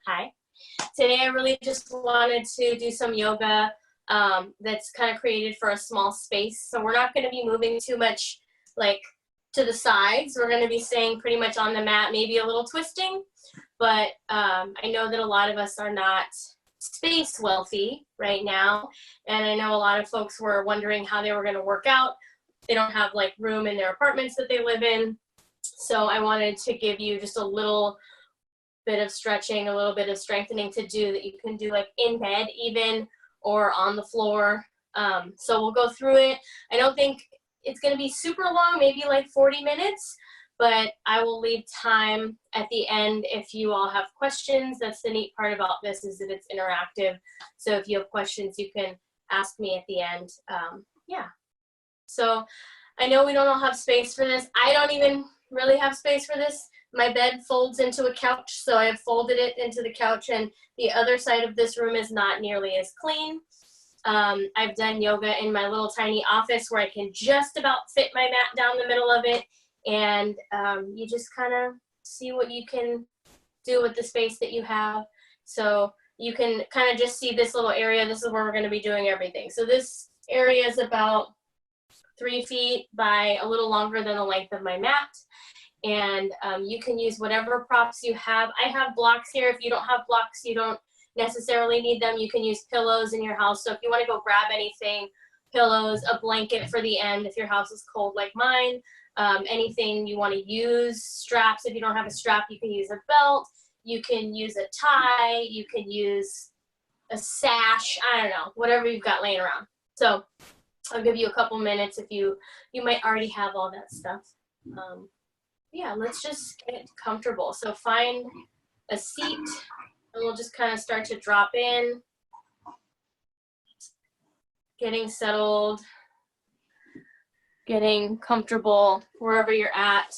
Hi. Today I really just wanted to do some yoga that's kind of created for a small space. So we're not going to be moving too much like to the sides. We're going to be staying pretty much on the mat, maybe a little twisting. But I know that a lot of us are not space wealthy right now. And I know a lot of folks were wondering how they were going to work out. They don't have like room in their apartments that they live in. So I wanted to give you just a little bit of stretching, a little bit of strengthening to do that you can do like in bed even or on the floor. So we'll go through it. I don't think it's going to be super long, maybe like 40 minutes, but I will leave time at the end if you all have questions. That's the neat part about this, is that it's interactive. So if you have questions, you can ask me at the end. Yeah. So I know we don't all have space for this. I don't even really have space for this. My bed folds into a couch, so I have folded it into the couch, and the other side of this room is not nearly as clean. I've done yoga in my little tiny office where I can just about fit my mat down the middle of it, and you just kind of see what you can do with the space that you have. So you can kind of just see this little area. This is where we're going to be doing everything. So this area is about 3 feet by a little longer than the length of my mat. And you can use whatever props you have. I have blocks here. If you don't have blocks, you don't necessarily need them. You can use pillows in your house. So if you want to go grab anything, pillows, a blanket for the end if your house is cold like mine, anything you want to use, straps. If you don't have a strap, you can use a belt. You can use a tie. You can use a sash. I don't know, whatever you've got laying around. So I'll give you a couple minutes if you might already have all that stuff. Yeah, let's just get comfortable. So find a seat, and we'll just kind of start to drop in, getting settled, getting comfortable wherever you're at.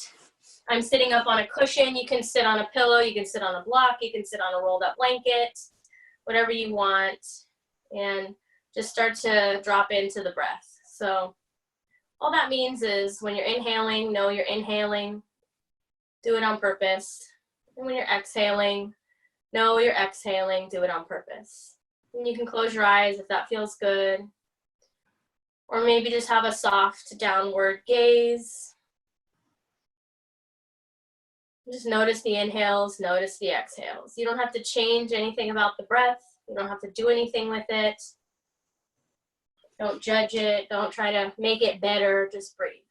I'm sitting up on a cushion. You can sit on a pillow, you can sit on a block, you can sit on a rolled up blanket, whatever you want, and just start to drop into the breath. So all that means is when you're inhaling, know you're inhaling. Do it on purpose. And when you're exhaling, know you're exhaling, do it on purpose. And you can close your eyes if that feels good. Or maybe just have a soft downward gaze. Just notice the inhales, notice the exhales. You don't have to change anything about the breath. You don't have to do anything with it. Don't judge it. Don't try to make it better. Just breathe.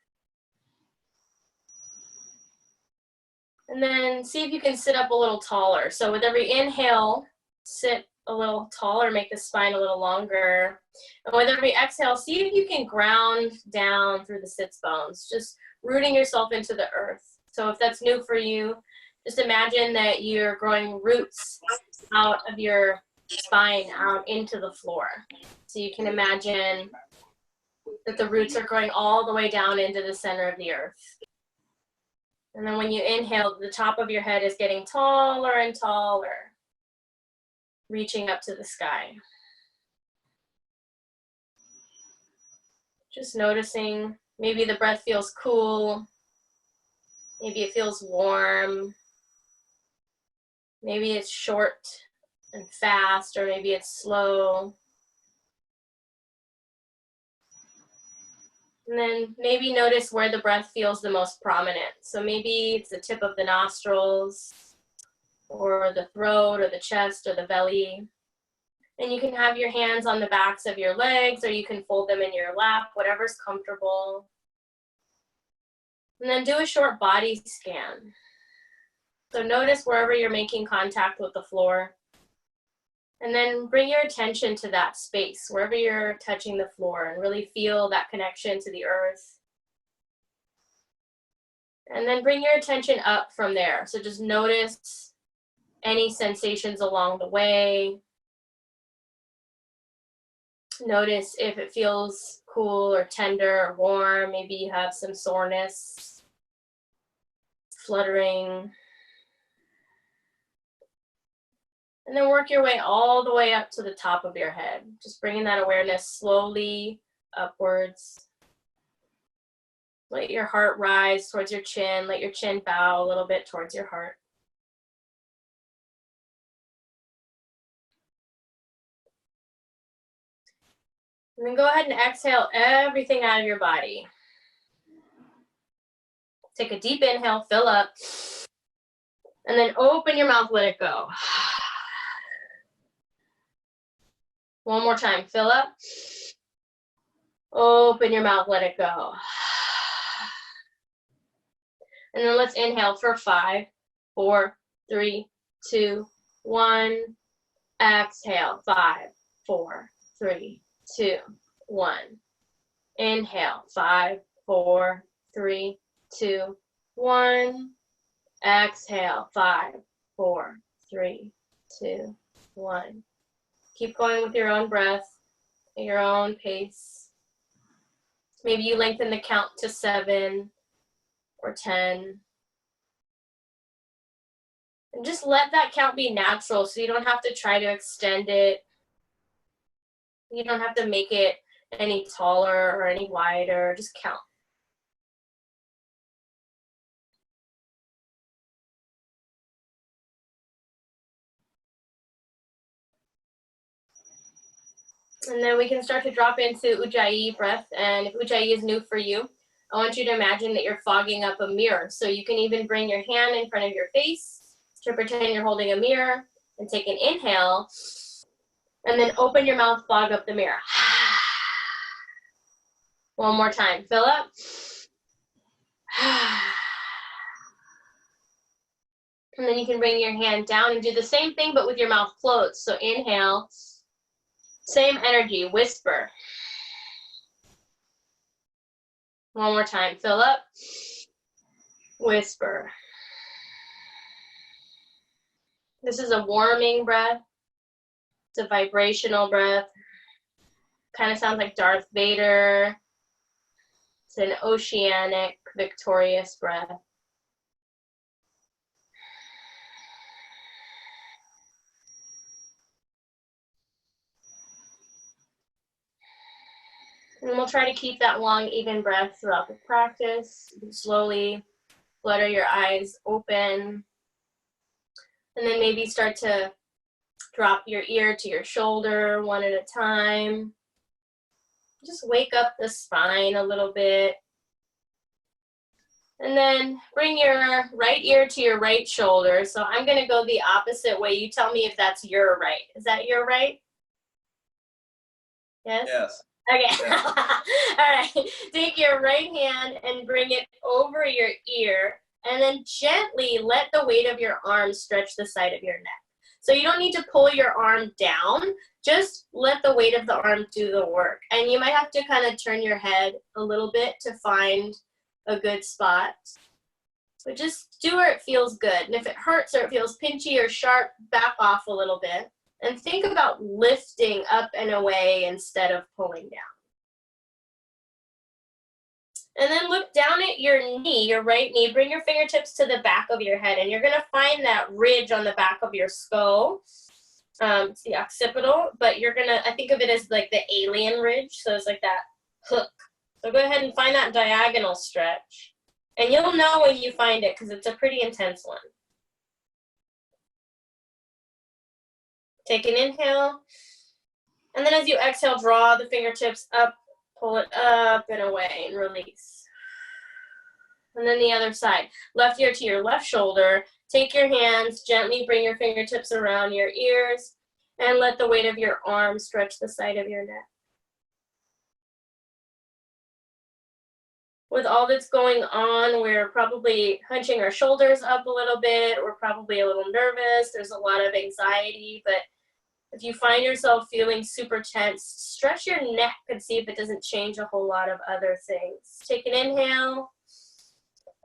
And then see if you can sit up a little taller. So with every inhale, sit a little taller, make the spine a little longer. And with every exhale, see if you can ground down through the sits bones, just rooting yourself into the earth. So if that's new for you, just imagine that you're growing roots out of your spine, out into the floor. So you can imagine that the roots are growing all the way down into the center of the earth. And then when you inhale, the top of your head is getting taller and taller, reaching up to the sky. Just noticing, maybe the breath feels cool, maybe it feels warm, maybe it's short and fast, or maybe it's slow. And then maybe notice where the breath feels the most prominent. So maybe it's the tip of the nostrils, or the throat, or the chest, or the belly. And you can have your hands on the backs of your legs, or you can fold them in your lap, whatever's comfortable. And then do a short body scan. So notice wherever you're making contact with the floor. And then bring your attention to that space, wherever you're touching the floor, and really feel that connection to the earth. And then bring your attention up from there. So just notice any sensations along the way. Notice if it feels cool or tender or warm. Maybe you have some soreness, fluttering. And then work your way all the way up to the top of your head. Just bringing that awareness slowly upwards. Let your heart rise towards your chin. Let your chin bow a little bit towards your heart. And then go ahead and exhale everything out of your body. Take a deep inhale, fill up. And then open your mouth, let it go. One more time, fill up. Open your mouth, let it go. And then let's inhale for 5, 4, 3, 2, 1. Exhale, 5, 4, 3, 2, 1. Inhale, 5, 4, 3, 2, 1. Exhale, 5, 4, 3, 2, 1. Keep going with your own breath, at your own pace. Maybe you lengthen the count to 7 or 10. And just let that count be natural so you don't have to try to extend it. You don't have to make it any taller or any wider. Just count. And then we can start to drop into Ujjayi breath. And if Ujjayi is new for you, I want you to imagine that you're fogging up a mirror. So you can even bring your hand in front of your face to pretend you're holding a mirror, and take an inhale. And then open your mouth, fog up the mirror. One more time, fill up. And then you can bring your hand down and do the same thing, but with your mouth closed. So inhale, same energy, whisper. One more time, fill up, whisper. This is a warming breath. It's a vibrational breath. Kind of sounds like Darth Vader. It's an oceanic, victorious breath. And we'll try to keep that long, even breath throughout the practice. You can slowly flutter your eyes open. And then maybe start to drop your ear to your shoulder one at a time. Just wake up the spine a little bit. And then bring your right ear to your right shoulder. So I'm going to go the opposite way. You tell me if that's your right. Is that your right? Yes? Yes. Okay. Yeah. All right. Take your right hand and bring it over your ear. And then gently let the weight of your arm stretch the side of your neck. So you don't need to pull your arm down. Just let the weight of the arm do the work. And you might have to kind of turn your head a little bit to find a good spot. But just do where it feels good. And if it hurts or it feels pinchy or sharp, back off a little bit. And think about lifting up and away instead of pulling down. And then look down at your knee, your right knee. Bring your fingertips to the back of your head. And you're going to find that ridge on the back of your skull. It's the occipital. But you're going to, I think of it as like the alien ridge. So it's like that hook. So go ahead and find that diagonal stretch. And you'll know when you find it because it's a pretty intense one. Take an inhale. And then as you exhale, draw the fingertips up. Pull it up and away and release. And then the other side. Left ear to your left shoulder. Take your hands, gently bring your fingertips around your ears and let the weight of your arm stretch the side of your neck. With all that's going on, we're probably hunching our shoulders up a little bit. We're probably a little nervous. There's a lot of anxiety, but if you find yourself feeling super tense, stretch your neck and see if it doesn't change a whole lot of other things. Take an inhale.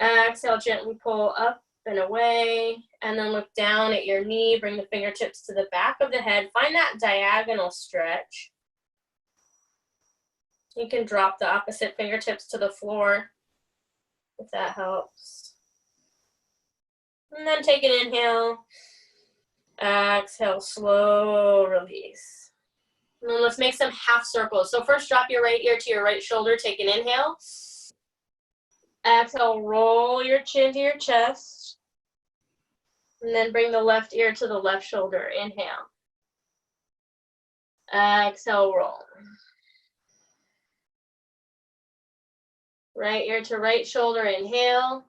Exhale, gently pull up and away. And then look down at your knee. Bring the fingertips to the back of the head. Find that diagonal stretch. You can drop the opposite fingertips to the floor if that helps. And then take an inhale. Exhale, slow release. And then let's make some half circles. So first drop your right ear to your right shoulder. Take an inhale. Exhale, roll your chin to your chest. And then bring the left ear to the left shoulder. Inhale. Exhale, roll. Right ear to right shoulder, inhale.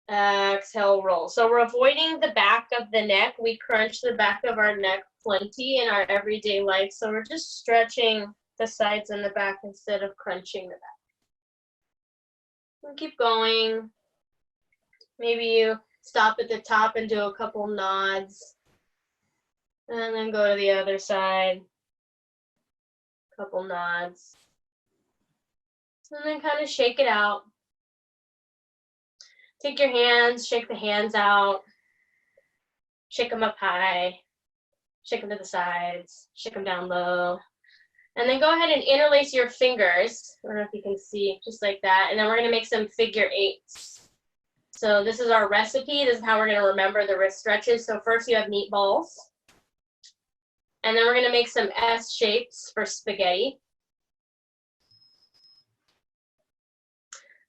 Exhale, roll. So we're avoiding the back of the neck. We crunch the back of our neck plenty in our everyday life. So we're just stretching the sides and the back instead of crunching the back. And keep going. Maybe you stop at the top and do a couple nods. And then go to the other side. Couple nods. And then kind of shake it out. Take your hands, shake the hands out. Shake them up high. Shake them to the sides. Shake them down low. And then go ahead and interlace your fingers. I don't know if you can see, just like that. And then we're going to make some figure eights. So this is our recipe. This is how we're going to remember the wrist stretches. So first you have meatballs. And then we're going to make some S shapes for spaghetti.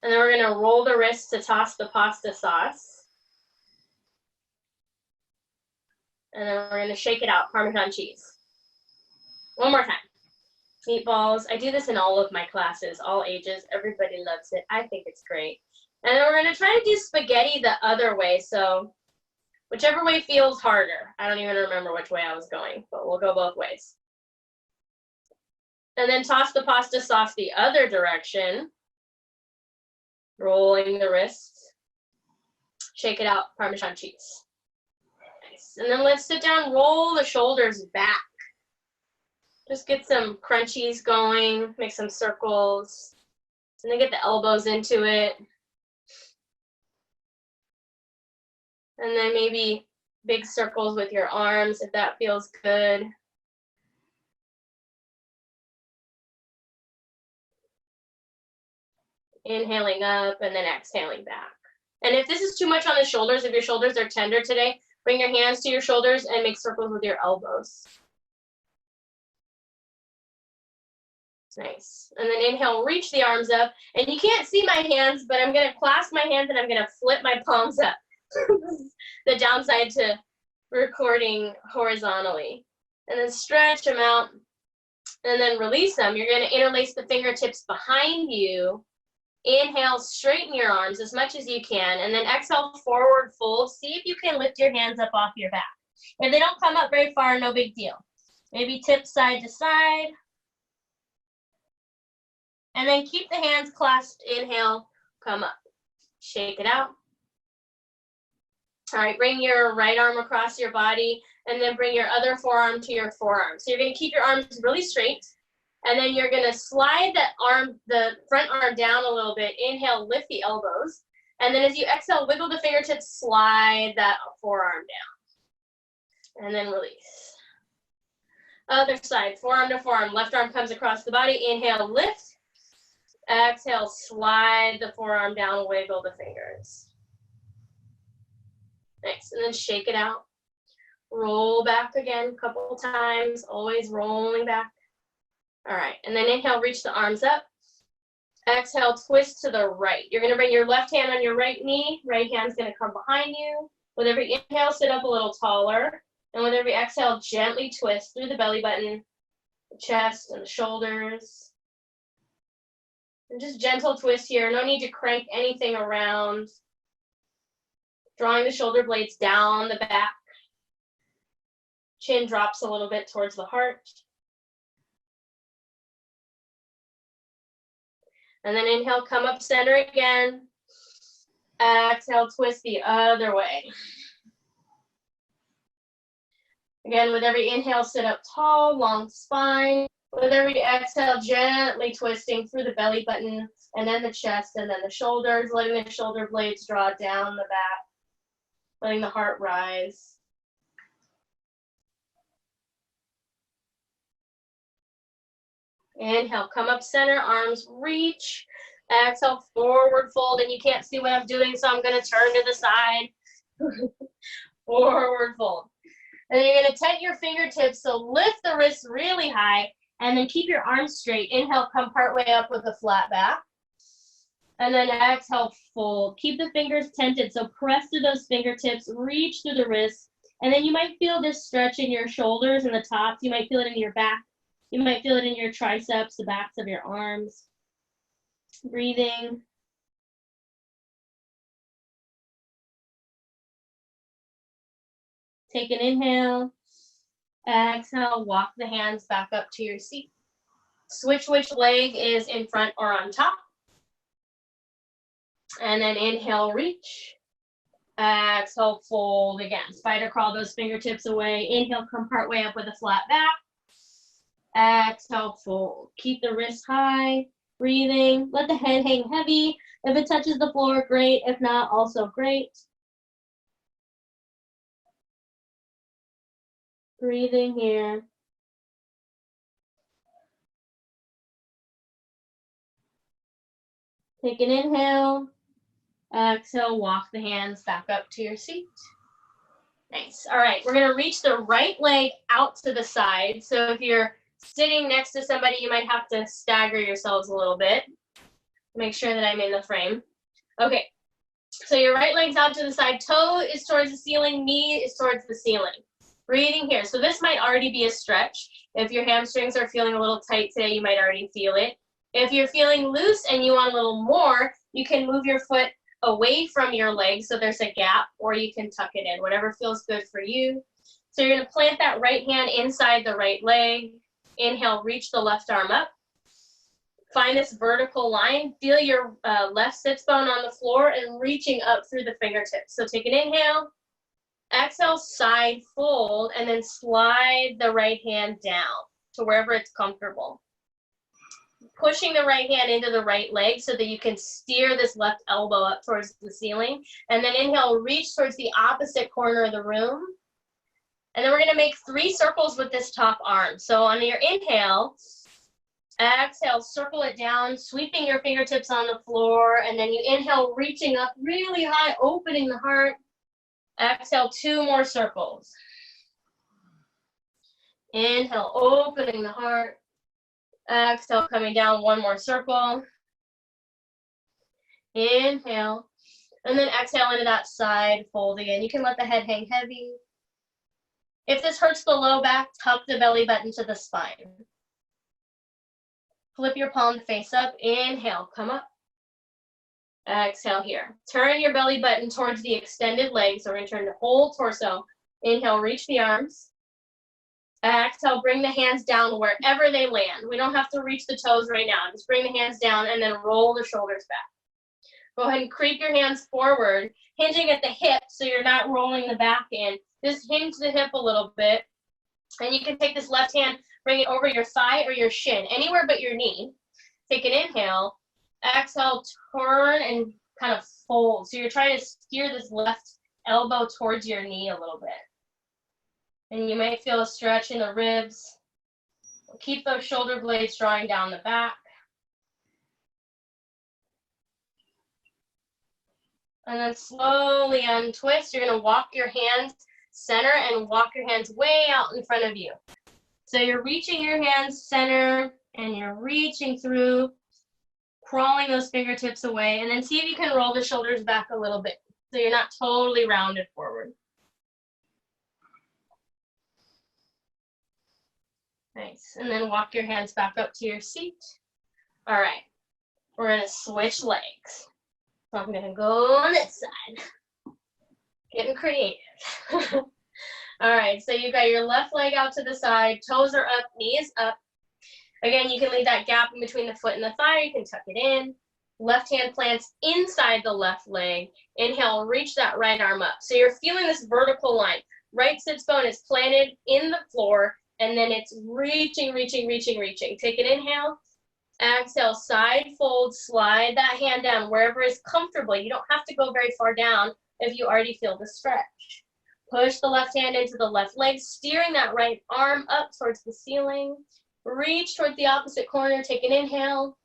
And then we're going to roll the wrists to toss the pasta sauce. And then we're going to shake it out, Parmesan cheese. One more time. Meatballs. I do this in all of my classes, all ages. Everybody loves it. I think it's great. And then we're going to try to do spaghetti the other way. So whichever way feels harder. I don't even remember which way I was going, but we'll go both ways. And then toss the pasta sauce the other direction. Rolling the wrists. Shake it out, Parmesan cheese. Nice. And then let's sit down, roll the shoulders back. Just get some crunchies going, make some circles, and then get the elbows into it. And then maybe big circles with your arms if that feels good. Inhaling up and then exhaling back. And if this is too much on the shoulders, if your shoulders are tender today, bring your hands to your shoulders and make circles with your elbows. Nice. And then inhale, reach the arms up. And you can't see my hands, but I'm going to clasp my hands and I'm going to flip my palms up. The downside to recording horizontally. And then stretch them out and then release them. You're going to interlace the fingertips behind you. Inhale, straighten your arms as much as you can. And then exhale, forward fold. See if you can lift your hands up off your back. If they don't come up very far, no big deal. Maybe tip side to side. And then keep the hands clasped. Inhale, come up. Shake it out. All right, bring your right arm across your body and then bring your other forearm to your forearm. So you're going to keep your arms really straight. And then you're going to slide that arm, the front arm down a little bit. Inhale, lift the elbows. And then as you exhale, wiggle the fingertips, slide that forearm down. And then release. Other side, forearm to forearm. Left arm comes across the body. Inhale, lift. Exhale, slide the forearm down, wiggle the fingers. Nice, and then shake it out. Roll back again a couple times, always rolling back. All right, and then inhale, reach the arms up. Exhale, twist to the right. You're gonna bring your left hand on your right knee. Right hand's gonna come behind you. With every inhale, sit up a little taller. And with every exhale, gently twist through the belly button, the chest, and the shoulders. And just gentle twist here. No need to crank anything around. Drawing the shoulder blades down the back. Chin drops a little bit towards the heart. And then inhale, come up center again. Exhale, twist the other way. Again, with every inhale, sit up tall, long spine. With every exhale, gently twisting through the belly button, and then the chest, and then the shoulders, letting the shoulder blades draw down the back, letting the heart rise. Inhale, come up center, arms reach. Exhale, forward fold, and you can't see what I'm doing, so I'm going to turn to the side. Forward fold. And then you're going to tent your fingertips, so lift the wrists really high, and then keep your arms straight. Inhale, come partway up with a flat back. And then exhale, fold. Keep the fingers tented, so press through those fingertips, reach through the wrists, and then you might feel this stretch in your shoulders and the tops. You might feel it in your back. You might feel it in your triceps, the backs of your arms. Breathing. Take an inhale. Exhale, walk the hands back up to your seat. Switch which leg is in front or on top. And then inhale, reach. Exhale, fold again. Spider crawl those fingertips away. Inhale, come part way up with a flat back. Exhale, fold. Keep the wrists high. Breathing. Let the head hang heavy. If it touches the floor, great. If not, also great. Breathing here. Take an inhale. Exhale, walk the hands back up to your seat. Nice. All right, we're going to reach the right leg out to the side. So if you're sitting next to somebody, you might have to stagger yourselves a little bit. Make sure that I'm in the frame. Okay, so your right leg's out to the side. Toe is towards the ceiling. Knee is towards the ceiling. Breathing here. So this might already be a stretch. If your hamstrings are feeling a little tight today, you might already feel it. If you're feeling loose and you want a little more, you can move your foot away from your leg so there's a gap, or you can tuck it in, whatever feels good for you. So you're going to plant that right hand inside the right leg. Inhale, reach the left arm up. Find this vertical line. Feel your left sits bone on the floor and reaching up through the fingertips. So take an inhale. Exhale, side fold, and then slide the right hand down to wherever it's comfortable. Pushing the right hand into the right leg so that you can steer this left elbow up towards the ceiling. And then inhale, reach towards the opposite corner of the room. And then we're going to make 3 circles with this top arm. So on your inhale, exhale, circle it down, sweeping your fingertips on the floor. And then you inhale, reaching up really high, opening the heart. Exhale, 2 more circles. Inhale, opening the heart. Exhale, coming down, 1 more circle. Inhale. And then exhale into that side fold again. You can let the head hang heavy. If this hurts the low back, tuck the belly button to the spine. Flip your palm face up. Inhale, come up. Exhale here. Turn your belly button towards the extended legs. So we're going to turn the whole torso. Inhale, reach the arms. Exhale, bring the hands down wherever they land. We don't have to reach the toes right now. Just bring the hands down and then roll the shoulders back. Go ahead and creep your hands forward, hinging at the hip so you're not rolling the back in. Just hinge the hip a little bit. And you can take this left hand, bring it over your thigh or your shin, anywhere but your knee. Take an inhale. Exhale, turn and kind of fold. So you're trying to steer this left elbow towards your knee a little bit. And you might feel a stretch in the ribs. Keep those shoulder blades drawing down the back. And then slowly untwist. You're going to walk your hands center and walk your hands way out in front of you. So you're reaching your hands center and you're reaching through, crawling those fingertips away, and then see if you can roll the shoulders back a little bit so you're not totally rounded forward. Nice. And then walk your hands back up to your seat. All right. We're going to switch legs. So I'm going to go on this side. Getting creative. All right. So you've got your left leg out to the side. Toes are up. Knees up. Again, you can leave that gap in between the foot and the thigh. You can tuck it in. Left hand plants inside the left leg. Inhale, reach that right arm up. So you're feeling this vertical line. Right sits bone is planted in the floor, and then it's reaching, reaching, reaching, reaching. Take an inhale. Exhale, side fold, slide that hand down wherever is comfortable. You don't have to go very far down if you already feel the stretch. Push the left hand into the left leg, steering that right arm up towards the ceiling. Reach towards the opposite corner, take an inhale.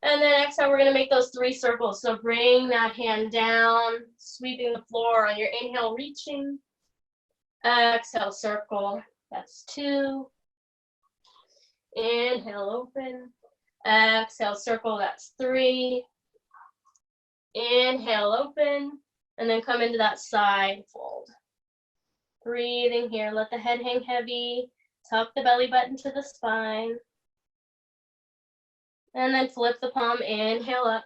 And then exhale, we're going to make those 3 circles. So bring that hand down, sweeping the floor on your inhale, reaching. Exhale, circle. That's 2. Inhale, open. Exhale, circle. That's 3. Inhale, open. And then come into that side fold. Breathing here. Let the head hang heavy. Tuck the belly button to the spine. And then flip the palm, inhale up,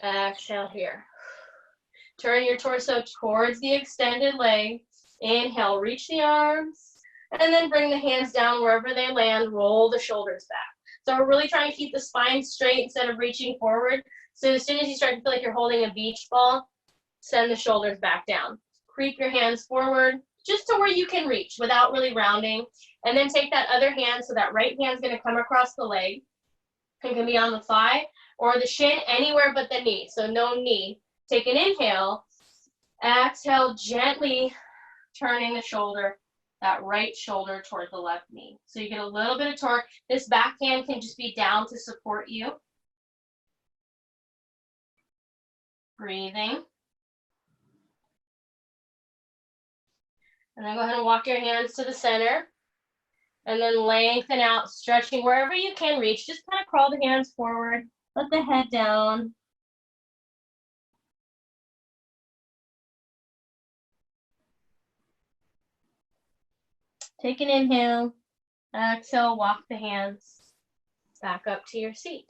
exhale here. Turn your torso towards the extended leg. Inhale, reach the arms, and then bring the hands down wherever they land, roll the shoulders back. So we're really trying to keep the spine straight instead of reaching forward. So as soon as you start to feel like you're holding a beach ball, send the shoulders back down. Creep your hands forward, just to where you can reach without really rounding. And then take that other hand, so that right hand's gonna come across the leg. It can be on the thigh or the shin, anywhere but the knee, so no knee. Take an inhale, exhale, gently turning the shoulder, that right shoulder toward the left knee. So you get a little bit of torque. This back hand can just be down to support you. Breathing. And then go ahead and walk your hands to the center. And then lengthen out, stretching wherever you can reach. Just kind of crawl the hands forward. Let the head down. Take an inhale. Exhale, walk the hands back up to your seat.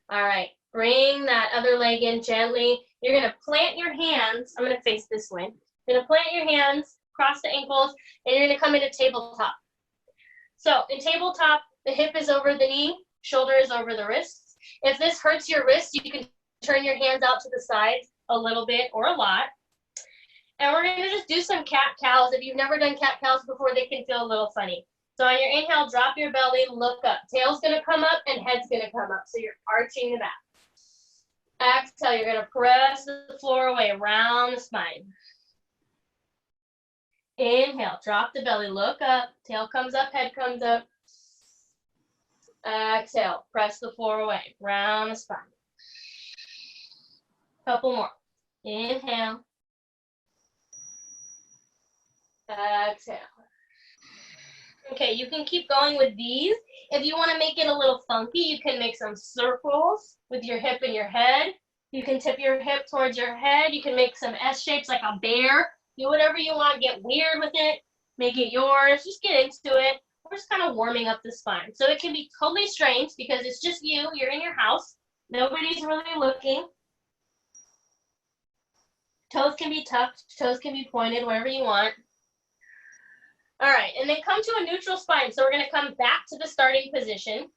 All right, bring that other leg in gently. You're gonna plant your hands. I'm gonna face this way. You're gonna plant your hands, cross the ankles, and you're gonna come into tabletop. So in tabletop, the hip is over the knee, shoulder is over the wrists. If this hurts your wrist, you can turn your hands out to the sides a little bit or a lot. And we're gonna just do some cat-cows. If you've never done cat-cows before, they can feel a little funny. So on your inhale, drop your belly, look up. Tail's gonna come up and head's gonna come up. So you're arching the back. Exhale, you're gonna press the floor away, round the spine. Inhale, drop the belly, look up. Tail comes up, head comes up. Exhale, press the floor away, round the spine. Couple more. Inhale. Exhale. Okay, you can keep going with these. If you want to make it a little funky, you can make some circles with your hip and your head. You can tip your hip towards your head. You can make some S shapes like a bear. Do whatever you want. Get weird with it. Make it yours. Just get into it. We're just kind of warming up the spine. So it can be totally strange because it's just you. You're in your house. Nobody's really looking. Toes can be tucked. Toes can be pointed, wherever you want. All right, and then come to a neutral spine. So we're gonna come back to the starting position.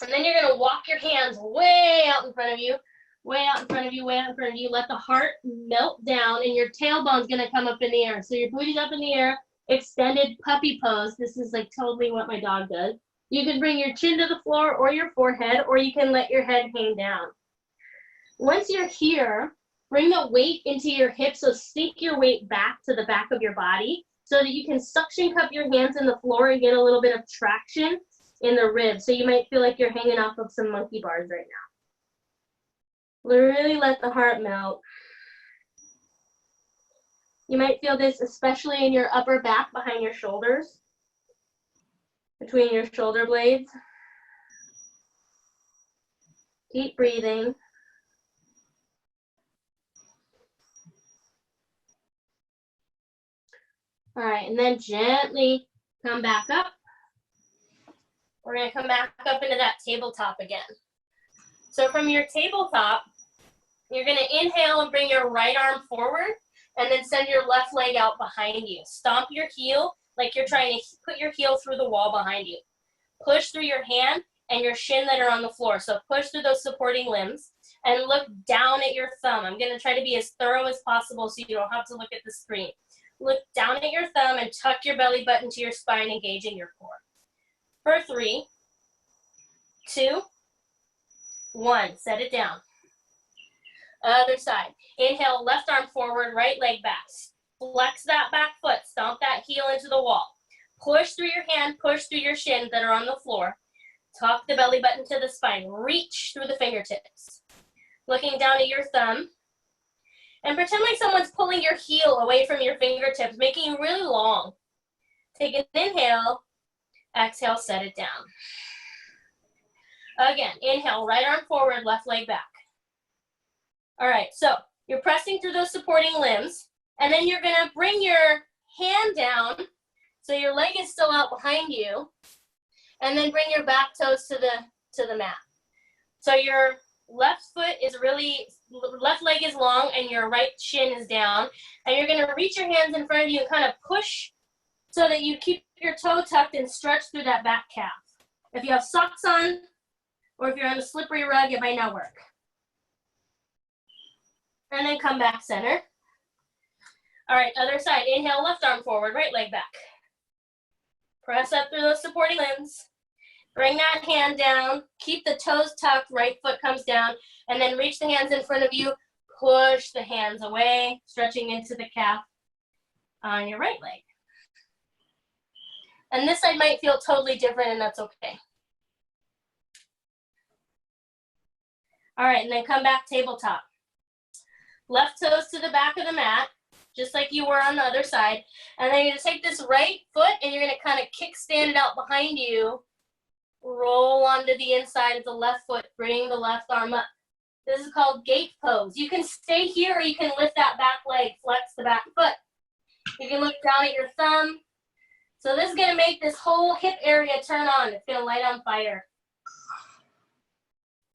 And then you're gonna walk your hands way out in front of you, way out in front of you, way out in front of you. Let the heart melt down and your tailbone's gonna come up in the air. So your booty's up in the air, extended puppy pose. This is like totally what my dog does. You can bring your chin to the floor or your forehead, or you can let your head hang down. Once you're here, bring the weight into your hips. So sink your weight back to the back of your body, so that you can suction cup your hands in the floor and get a little bit of traction in the ribs. So you might feel like you're hanging off of some monkey bars right now. Really let the heart melt. You might feel this especially in your upper back behind your shoulders, between your shoulder blades. Keep breathing. All right, and then gently come back up. We're gonna come back up into that tabletop again. So from your tabletop, you're gonna inhale and bring your right arm forward, and then send your left leg out behind you. Stomp your heel like you're trying to put your heel through the wall behind you. Push through your hand and your shin that are on the floor. So push through those supporting limbs and look down at your thumb. I'm gonna try to be as thorough as possible so you don't have to look at the screen. Look down at your thumb and tuck your belly button to your spine, engaging your core. For 3, 2, 1, set it down. Other side. Inhale, left arm forward, right leg back. Flex that back foot, stomp that heel into the wall. Push through your hand, push through your shins that are on the floor. Tuck the belly button to the spine. Reach through the fingertips. Looking down at your thumb. And pretend like someone's pulling your heel away from your fingertips, making you really long. Take an inhale. Exhale, set it down. Again, inhale, right arm forward, left leg back. All right, so you're pressing through those supporting limbs, and then you're gonna bring your hand down, so your leg is still out behind you, and then bring your back toes to to the mat. So your left leg is long and your right shin is down. And you're going to reach your hands in front of you and kind of push so that you keep your toe tucked and stretch through that back calf. If you have socks on, or if you're on a slippery rug, it might not work. And then come back center. All right, other side. Inhale, left arm forward, right leg back. Press up through those supporting limbs. Bring that hand down. Keep the toes tucked, right foot comes down, and then reach the hands in front of you. Push the hands away, stretching into the calf on your right leg. And this side might feel totally different, and that's okay. All right, and then come back tabletop. Left toes to the back of the mat, just like you were on the other side. And then you're gonna take this right foot and you're gonna kind of kickstand it out behind you. Roll onto the inside of the left foot, bring the left arm up. This is called gate pose. You can stay here or you can lift that back leg, flex the back foot. You can look down at your thumb. So this is gonna make this whole hip area turn on. It's gonna light on fire.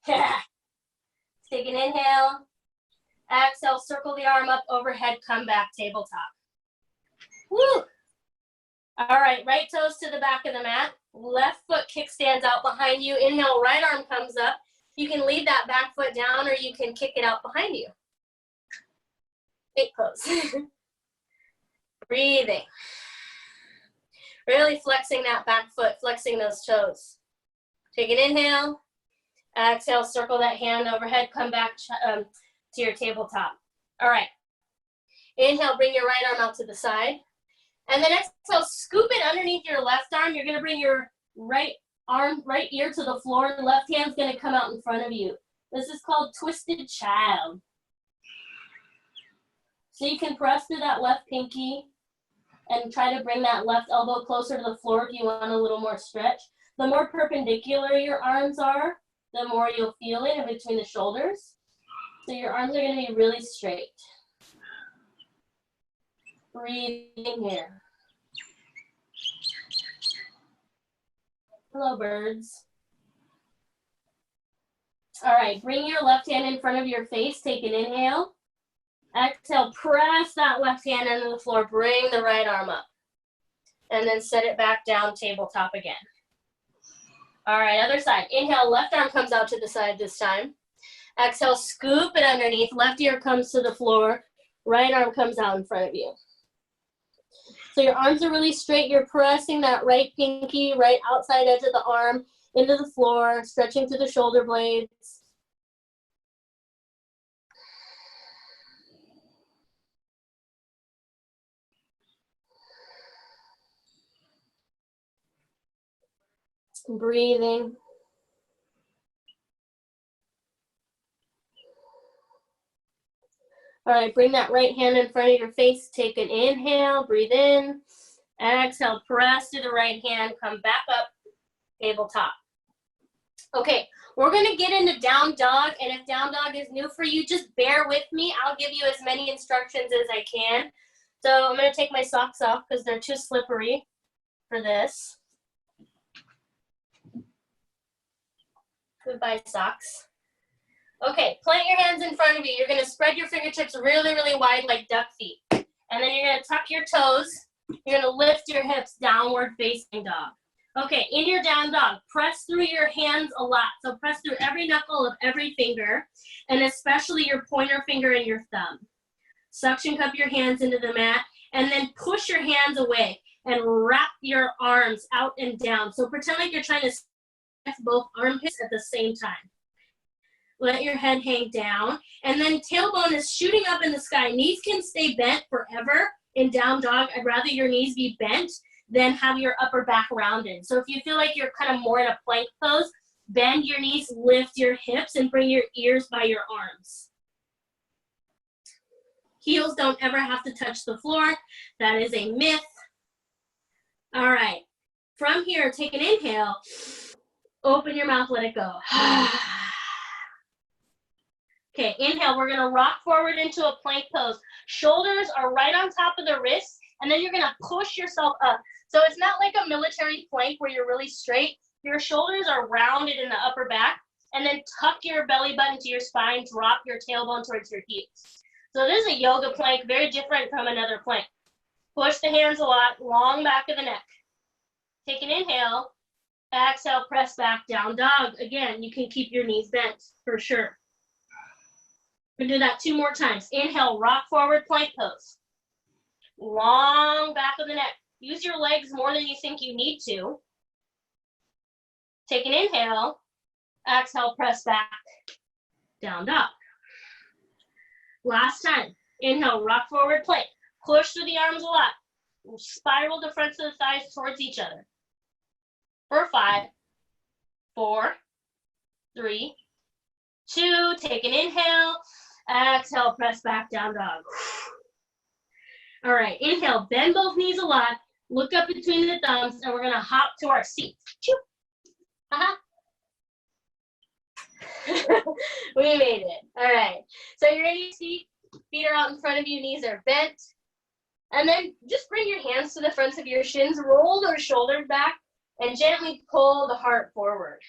Yeah. Take an inhale. Exhale, circle the arm up overhead, come back, tabletop. Woo! All right, right toes to the back of the mat. Left foot kickstands out behind you. Inhale, right arm comes up. You can leave that back foot down or you can kick it out behind you. Gate pose. Breathing. Really flexing that back foot, flexing those toes. Take an inhale. Exhale, circle that hand overhead, come back to your tabletop. All right. Inhale, bring your right arm out to the side. And then exhale, scoop it underneath your left arm. You're going to bring your right ear to the floor. The left hand's going to come out in front of you. This is called twisted child. So you can press through that left pinky and try to bring that left elbow closer to the floor if you want a little more stretch. The more perpendicular your arms are, the more you'll feel it in between the shoulders. So your arms are going to be really straight. Breathing here. Hello, birds. All right, bring your left hand in front of your face. Take an inhale. Exhale, press that left hand into the floor. Bring the right arm up. And then set it back down, tabletop again. All right, other side. Inhale, left arm comes out to the side this time. Exhale, scoop it underneath. Left ear comes to the floor. Right arm comes out in front of you. So your arms are really straight. You're pressing that right pinky, right outside edge of the arm into the floor, stretching through the shoulder blades. Breathing. All right, bring that right hand in front of your face. Take an inhale, breathe in. Exhale, press to the right hand, come back up, tabletop. Okay, we're gonna get into down dog, and if down dog is new for you, just bear with me. I'll give you as many instructions as I can. So I'm gonna take my socks off because they're too slippery for this. Goodbye, socks. Okay, plant your hands in front of you. You're gonna spread your fingertips really, really wide like duck feet. And then you're gonna tuck your toes. You're gonna lift your hips, downward facing dog. Okay, in your down dog, press through your hands a lot. So press through every knuckle of every finger, and especially your pointer finger and your thumb. Suction cup your hands into the mat, and then push your hands away and wrap your arms out and down. So pretend like you're trying to stretch both armpits at the same time. Let your head hang down, and then tailbone is shooting up in the sky. Knees can stay bent forever in down dog. I'd rather your knees be bent than have your upper back rounded. So if you feel like you're kind of more in a plank pose, bend your knees, lift your hips, and bring your ears by your arms. Heels don't ever have to touch the floor. That is a myth. All right, from here, take an inhale. Open your mouth, let it go. Okay, inhale, we're gonna rock forward into a plank pose. Shoulders are right on top of the wrists, and then you're gonna push yourself up. So it's not like a military plank where you're really straight. Your shoulders are rounded in the upper back, and then tuck your belly button to your spine, drop your tailbone towards your heels. So this is a yoga plank, very different from another plank. Push the hands a lot, long back of the neck. Take an inhale, exhale, press back, down dog. Again, you can keep your knees bent for sure. We'll do that 2 more times. Inhale, rock forward, plank pose. Long back of the neck. Use your legs more than you think you need to. Take an inhale, exhale, press back, down dog. Last time. Inhale, rock forward, plank. Push through the arms a lot. Spiral the fronts of the thighs towards each other. For 5, 4, 3, 2. Take an inhale. Exhale, press back, down dog. All right, inhale, bend both knees a lot. Look up between the thumbs, and we're going to hop to our seat. We made it. All right. So you're in your seat. Feet are out in front of you. Knees are bent. And then just bring your hands to the fronts of your shins. Roll those shoulders back and gently pull the heart forward.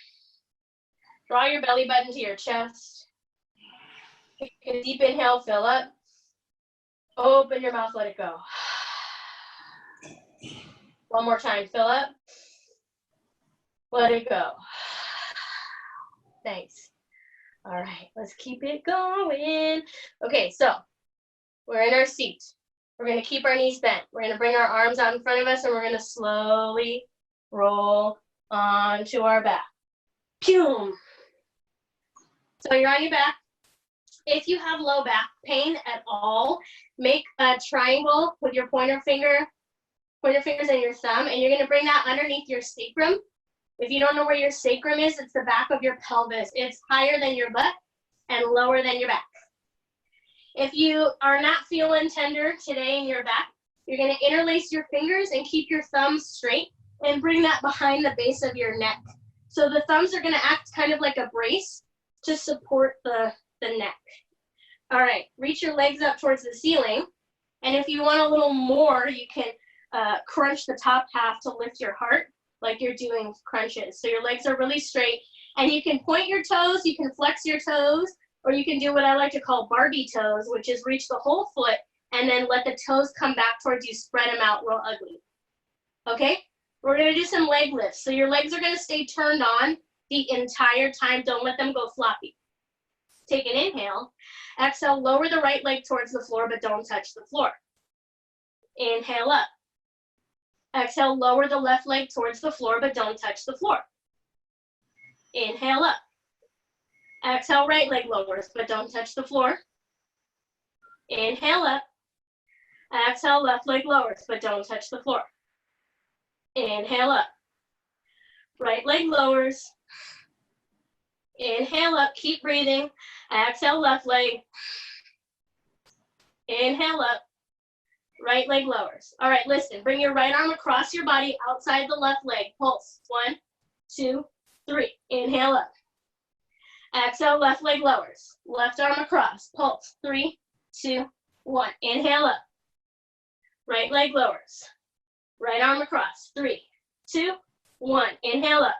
Draw your belly button to your chest. Take a deep inhale. Fill up. Open your mouth. Let it go. One more time. Fill up. Let it go. Thanks. All right, let's keep it going. Okay, so we're in our seat. We're going to keep our knees bent. We're going to bring our arms out in front of us, and we're going to slowly roll onto our back. Pew! So you're on your back. If you have low back pain at all, make a triangle with your pointer fingers and your thumb, and you're going to bring that underneath your sacrum. If you don't know where your sacrum is, it's the back of your pelvis. It's higher than your butt and lower than your back. If you are not feeling tender today in your back, you're going to interlace your fingers and keep your thumbs straight and bring that behind the base of your neck. So the thumbs are going to act kind of like a brace to support the neck. All right, reach your legs up towards the ceiling. And if you want a little more, you can crunch the top half to lift your heart, like you're doing crunches. So your legs are really straight, and you can point your toes, you can flex your toes, or you can do what I like to call Barbie toes, which is reach the whole foot and then let the toes come back towards you, spread them out real ugly. Okay, we're gonna do some leg lifts. So your legs are gonna stay turned on the entire time. Don't let them go floppy. Take an inhale, exhale, lower the right leg towards the floor, but don't touch the floor. Inhale up. Exhale, lower the left leg towards the floor, but don't touch the floor. Inhale up. Exhale, right leg lowers, but don't touch the floor. Inhale up. Exhale, left leg lowers, but don't touch the floor. Inhale up. Right leg lowers. Inhale up, keep breathing. Exhale, left leg. Inhale up. Right leg lowers. All right, listen, bring your right arm across your body outside the left leg. Pulse. 1, 2, 3. Inhale up. Exhale, left leg lowers. Left arm across. Pulse. 3, 2, 1. Inhale up. Right leg lowers. Right arm across. 3, 2, 1. Inhale up.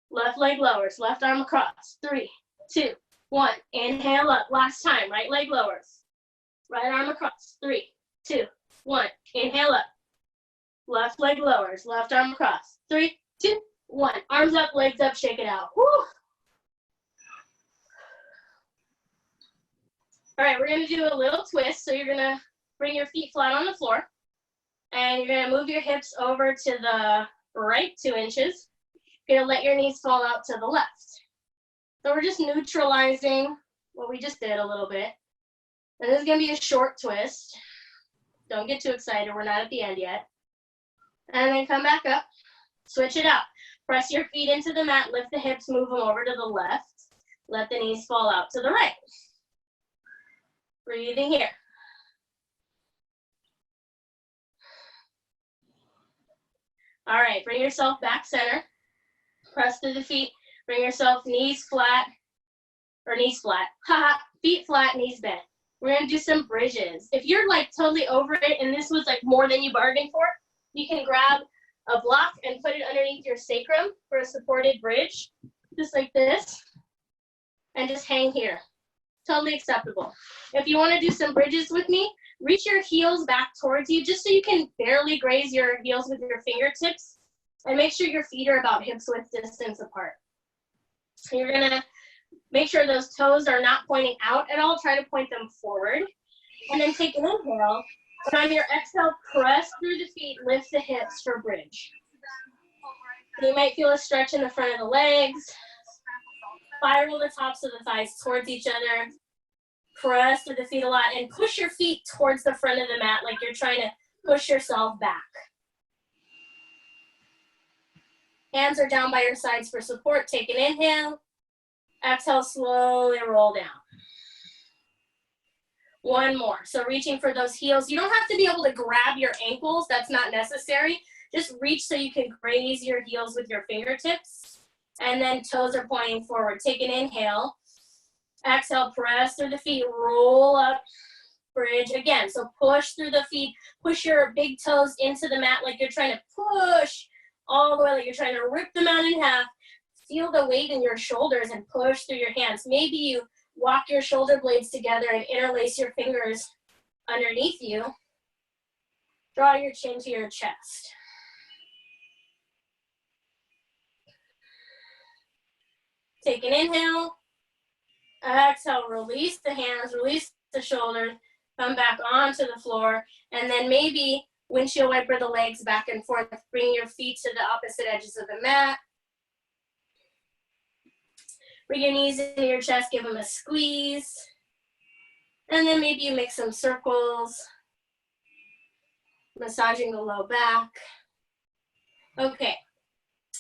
Left leg lowers. Left arm across. 3, 2, 1. Inhale up. Last time. Right leg lowers. Right arm across. 3, 2, 1. Inhale up. Left leg lowers. Left arm across. 3, 2, 1. Arms up, legs up, shake it out. Woo. All right, we're going to do a little twist. So you're going to bring your feet flat on the floor. And you're going to move your hips over to the right 2 inches. You're going to let your knees fall out to the left. So we're just neutralizing what we just did a little bit. And this is going to be a short twist. Don't get too excited. We're not at the end yet. And then come back up. Switch it out. Press your feet into the mat. Lift the hips. Move them over to the left. Let the knees fall out to the right. Breathing here. All right. Bring yourself back center. Press through the feet. Bring yourself knees flat. Or knees flat. Haha. Feet flat, knees bent. We're going to do some bridges. If you're like totally over it and this was like more than you bargained for, you can grab a block and put it underneath your sacrum for a supported bridge, just like this, and just hang here. Totally acceptable. If you want to do some bridges with me, reach your heels back towards you just so you can barely graze your heels with your fingertips, and make sure your feet are about hips width distance apart. So you're gonna make sure those toes are not pointing out at all. Try to point them forward. And then take an inhale. And on your exhale, press through the feet, lift the hips for bridge. You might feel a stretch in the front of the legs. Spiral the tops of the thighs towards each other. Press through the feet a lot and push your feet towards the front of the mat like you're trying to push yourself back. Hands are down by your sides for support. Take an inhale. Exhale, slowly roll down. One more. So reaching for those heels. You don't have to be able to grab your ankles. That's not necessary. Just reach so you can graze your heels with your fingertips. And then toes are pointing forward. Take an inhale. Exhale, press through the feet. Roll up, bridge again. So push through the feet. Push your big toes into the mat like you're trying to push all the way, like you're trying to rip the mat in half. Feel the weight in your shoulders and push through your hands. Maybe you walk your shoulder blades together and interlace your fingers underneath you. Draw your chin to your chest. Take an inhale. Exhale, release the hands, release the shoulders, come back onto the floor, and then maybe windshield wiper the legs back and forth. Bring your feet to the opposite edges of the mat. Bring your knees into your chest, give them a squeeze. And then maybe you make some circles, massaging the low back. Okay,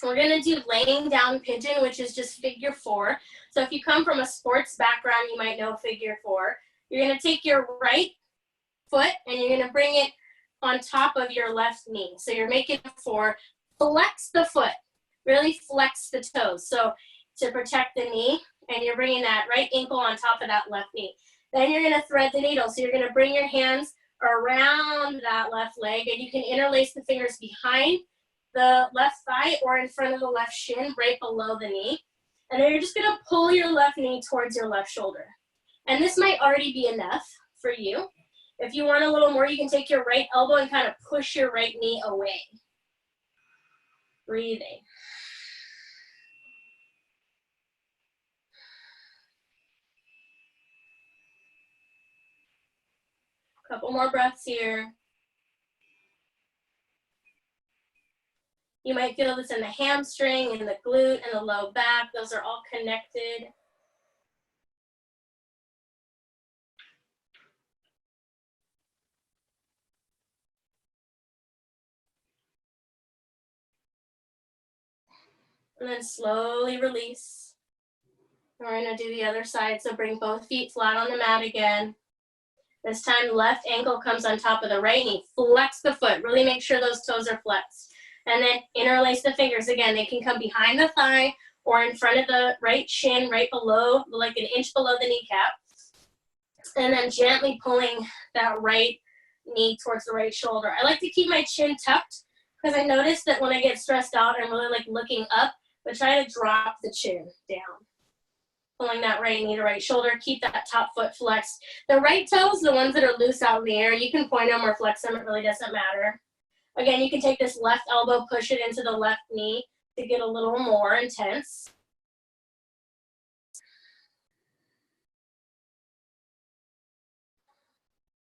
we're gonna do laying down pigeon, which is just figure 4. So if you come from a sports background, you might know figure 4. You're gonna take your right foot and you're gonna bring it on top of your left knee. So you're making a 4. Flex the foot, really flex the toes. So to protect the knee, and you're bringing that right ankle on top of that left knee. Then you're gonna thread the needle. So you're gonna bring your hands around that left leg, and you can interlace the fingers behind the left thigh or in front of the left shin, right below the knee. And then you're just gonna pull your left knee towards your left shoulder. And this might already be enough for you. If you want a little more, you can take your right elbow and kind of push your right knee away. Breathing. Couple more breaths here. You might feel this in the hamstring, in the glute, and the low back. Those are all connected. And then slowly release. We're gonna do the other side. So bring both feet flat on the mat again. This time, left ankle comes on top of the right knee. Flex the foot. Really make sure those toes are flexed. And then interlace the fingers. Again, they can come behind the thigh or in front of the right shin, right below, like an inch below the kneecap. And then gently pulling that right knee towards the right shoulder. I like to keep my chin tucked because I notice that when I get stressed out, I'm really like looking up, but try to drop the chin down. Pulling that right knee to right shoulder, keep that top foot flexed. The right toes, the ones that are loose out in the air, you can point them or flex them, it really doesn't matter. Again, you can take this left elbow, push it into the left knee to get a little more intense.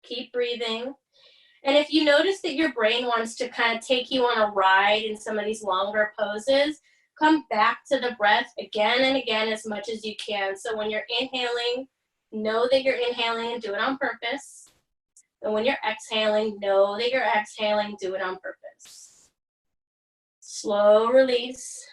Keep breathing. And if you notice that your brain wants to kind of take you on a ride in some of these longer poses, come back to the breath again and again as much as you can. So when you're inhaling, know that you're inhaling and do it on purpose. And when you're exhaling, know that you're exhaling, do it on purpose. Slow release.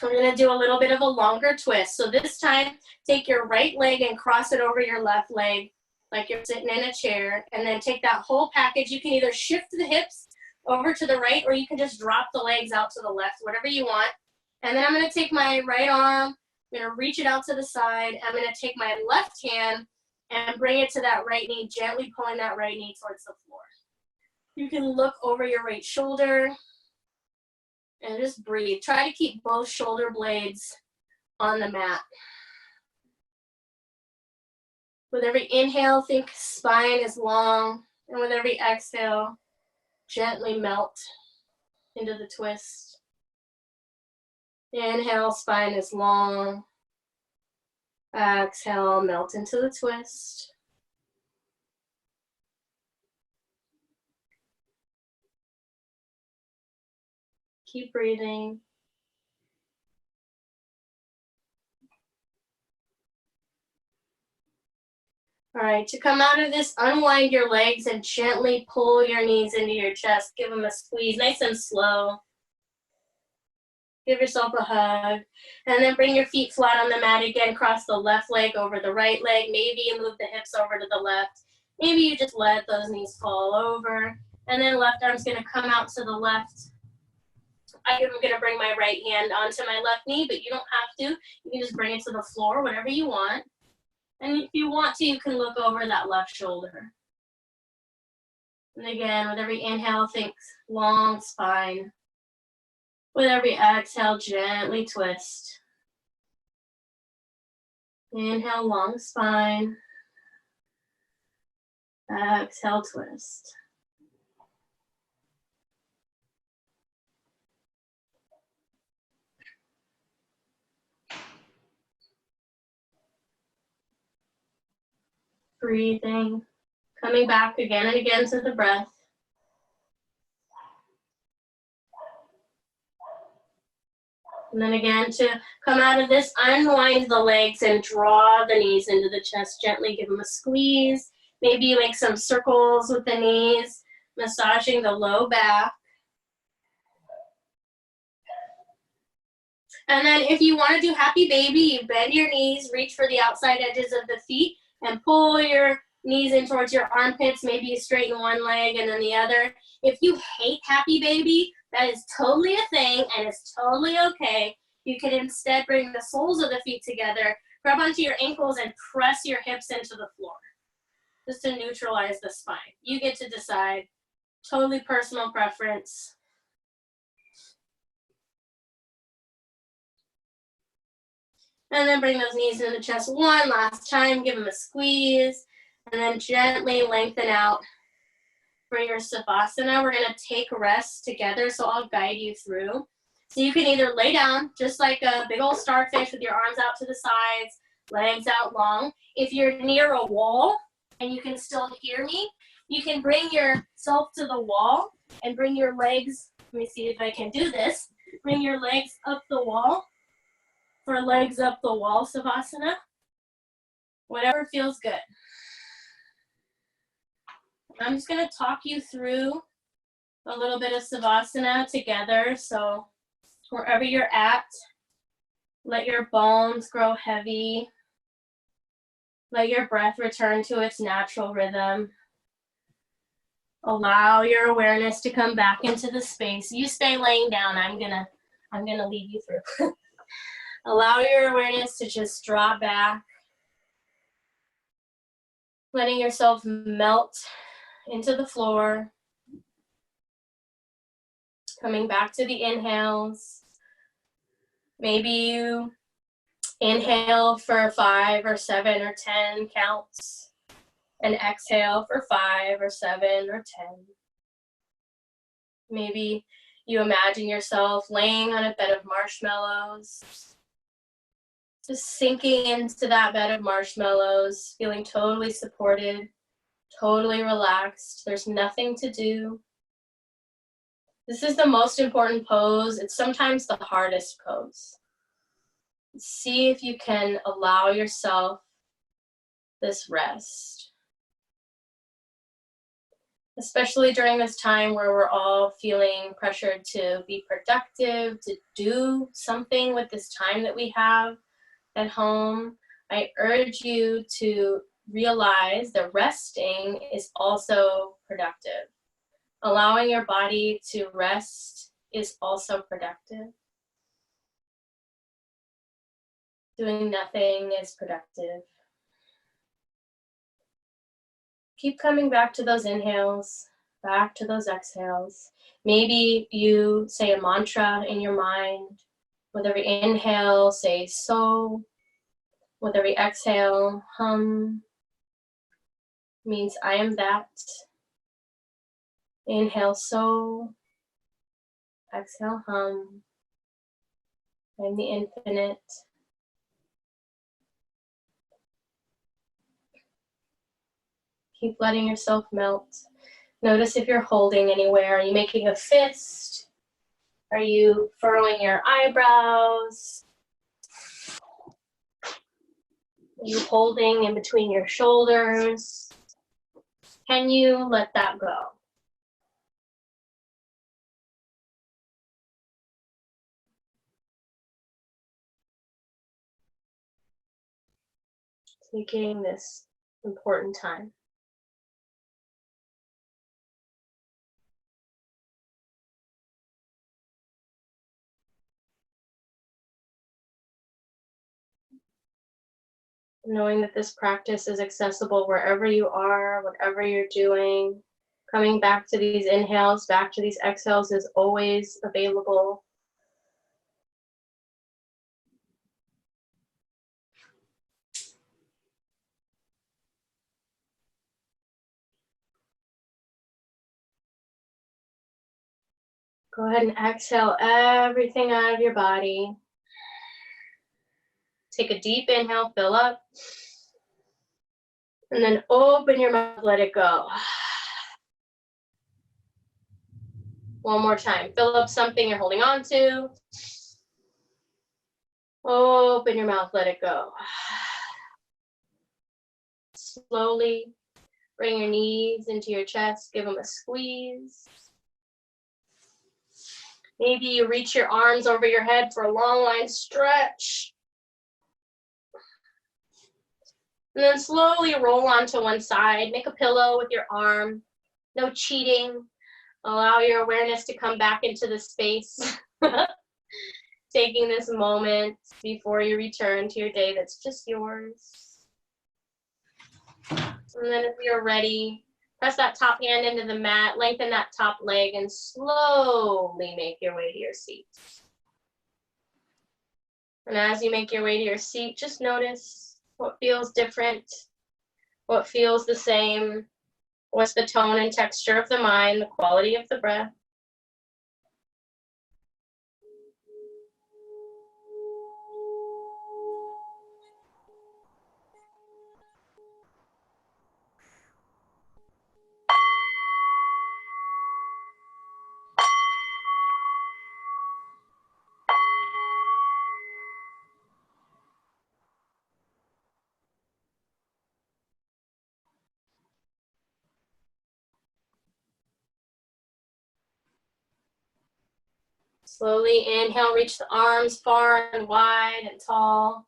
We're gonna do a little bit of a longer twist. So this time, take your right leg and cross it over your left leg like you're sitting in a chair, and then take that whole package. You can either shift the hips over to the right, or you can just drop the legs out to the left, whatever you want. And then I'm gonna take my right arm, I'm gonna reach it out to the side. I'm gonna take my left hand and bring it to that right knee, gently pulling that right knee towards the floor. You can look over your right shoulder and just breathe. Try to keep both shoulder blades on the mat. With every inhale, think spine is long, and with every exhale, gently melt into the twist. Inhale, spine is long. Exhale, melt into the twist. Keep breathing. All right, to come out of this, unwind your legs and gently pull your knees into your chest. Give them a squeeze, nice and slow. Give yourself a hug. And then bring your feet flat on the mat again. Cross the left leg over the right leg. Maybe you move the hips over to the left. Maybe you just let those knees fall over. And then left arm's gonna come out to the left. I'm gonna bring my right hand onto my left knee, but you don't have to. You can just bring it to the floor, whatever you want. And if you want to, you can look over that left shoulder. And again, with every inhale, think long spine. With every exhale, gently twist. Inhale, long spine. Exhale, twist. Breathing, coming back again and again to the breath. And then again, to come out of this, unwind the legs and draw the knees into the chest. Gently give them a squeeze. Maybe you make some circles with the knees, massaging the low back. And then if you want to do happy baby, you bend your knees, reach for the outside edges of the feet, and pull your knees in towards your armpits. Maybe you straighten one leg and then the other. If you hate happy baby, that is totally a thing and it's totally okay. You can instead bring the soles of the feet together, grab onto your ankles and press your hips into the floor, just to neutralize the spine. You get to decide, totally personal preference. And then bring those knees into the chest one last time, give them a squeeze, and then gently lengthen out for your Savasana. We're gonna take rest together, so I'll guide you through. So you can either lay down, just like a big old starfish with your arms out to the sides, legs out long. If you're near a wall and you can still hear me, you can bring yourself to the wall and bring your legs, let me see if I can do this, bring your legs up the wall for legs up the wall Savasana. Whatever feels good. I'm just gonna talk you through a little bit of Savasana together. So wherever you're at, let your bones grow heavy. Let your breath return to its natural rhythm. Allow your awareness to come back into the space. You stay laying down. I'm gonna lead you through. Allow your awareness to just drop back, letting yourself melt into the floor. Coming back to the inhales. Maybe you inhale for 5 or 7 or 10 counts and exhale for 5 or 7 or 10. Maybe you imagine yourself laying on a bed of marshmallows, just sinking into that bed of marshmallows, feeling totally supported, totally relaxed. There's nothing to do. This is the most important pose. It's sometimes the hardest pose. See if you can allow yourself this rest. Especially during this time where we're all feeling pressured to be productive, to do something with this time that we have at home. I urge you to realize that resting is also productive. Allowing your body to rest is also productive. Doing nothing is productive. Keep coming back to those inhales. Back to those exhales. Maybe you say a mantra in your mind. With every inhale, say so. With every exhale, hum. Means I am that. Inhale, so. Exhale, hum. I'm the infinite. Keep letting yourself melt. Notice if you're holding anywhere. Are you making a fist? Are you furrowing your eyebrows? Are you holding in between your shoulders? Can you let that go? Taking this important time. Knowing that this practice is accessible wherever you are, whatever you're doing. Coming back to these inhales, back to these exhales is always available. Go ahead and exhale everything out of your body. Take a deep inhale, fill up. And then open your mouth, let it go. One more time. Fill up something you're holding on to. Open your mouth, let it go. Slowly bring your knees into your chest. Give them a squeeze. Maybe you reach your arms over your head for a long line stretch. And then slowly roll onto one side. Make a pillow with your arm. No cheating. Allow your awareness to come back into the space. Taking this moment before you return to your day that's just yours. And then if you're ready, press that top hand into the mat, lengthen that top leg, and slowly make your way to your seat. And as you make your way to your seat, just notice what feels different, what feels the same, what's the tone and texture of the mind, the quality of the breath. Slowly inhale, reach the arms far and wide and tall.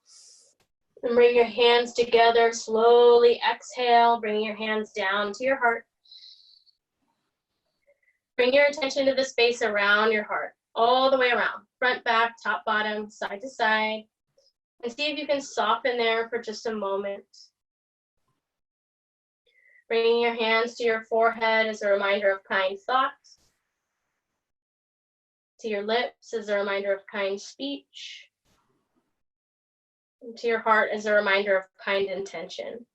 And bring your hands together. Slowly exhale, bring your hands down to your heart. Bring your attention to the space around your heart, all the way around, front, back, top, bottom, side to side. And see if you can soften there for just a moment. Bringing your hands to your forehead as a reminder of kind thoughts. To your lips as a reminder of kind speech. And to your heart as a reminder of kind intention.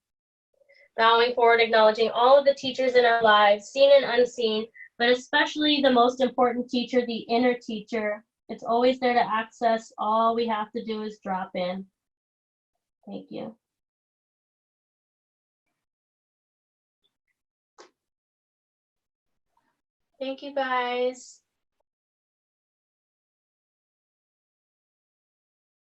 Bowing forward, acknowledging all of the teachers in our lives, seen and unseen, but especially the most important teacher, the inner teacher. It's always there to access. All we have to do is drop in. Thank you. Thank you, guys.